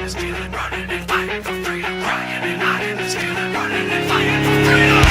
and stealing, running and fighting for freedom, crying and hiding and stealing, running and fighting for freedom.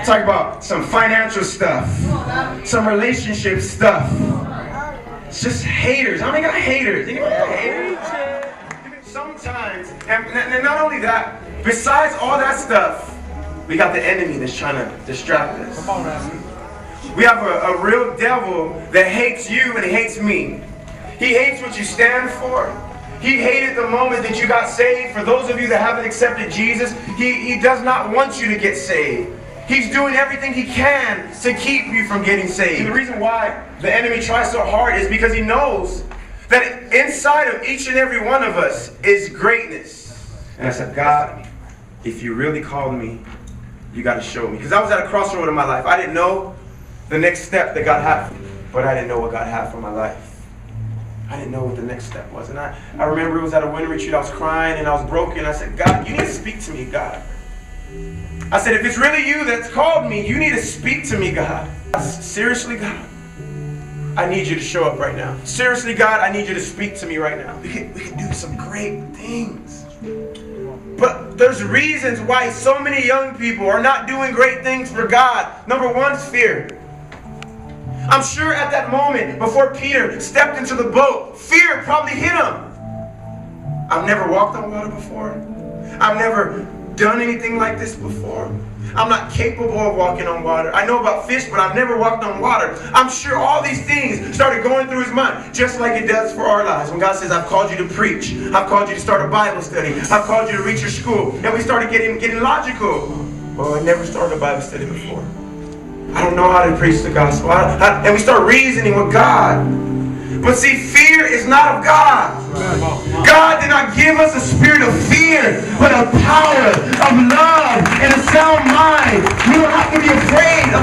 Talk about some financial stuff, some relationship stuff. It's just haters. How many got haters? Anybody got haters? Sometimes, and not only that, besides all that stuff, we got the enemy that's trying to distract us. We have a real devil that hates you and he hates me. He hates what you stand for. He hated the moment that you got saved. For those of you that haven't accepted Jesus, he does not want you to get saved. He's doing everything he can to keep you from getting saved. And the reason why the enemy tries so hard is because he knows that inside of each and every one of us is greatness. And I said, God, if you really called me, you got to show me. Because I was at a crossroad in my life. I didn't know the next step that God had for me, but I didn't know what God had for my life. I didn't know what the next step was. And I remember it was at a winter retreat. I was crying and I was broken. I said, God, you need to speak to me, God. I said, if it's really you that's called me, you need to speak to me, God. Seriously, God, I need you to show up right now. Seriously, God, I need you to speak to me right now. We can do some great things. But there's reasons why so many young people are not doing great things for God. Number one is fear. I'm sure at that moment, before Peter stepped into the boat, fear probably hit him. I've never walked on water before. I've never done anything like this before. I'm not capable of walking on water. I know about fish, but I've never walked on water. I'm sure all these things started going through his mind, just like it does for our lives. When God says, I've called you to preach. I've called you to start a Bible study. I've called you to reach your school. And we started getting logical. Well, I never started a Bible study before. I don't know how to preach the gospel. And we start reasoning with God. But see, fear is not of God. God did not give us a spirit of fear, but of power, of love, and a sound mind. We don't have to be afraid of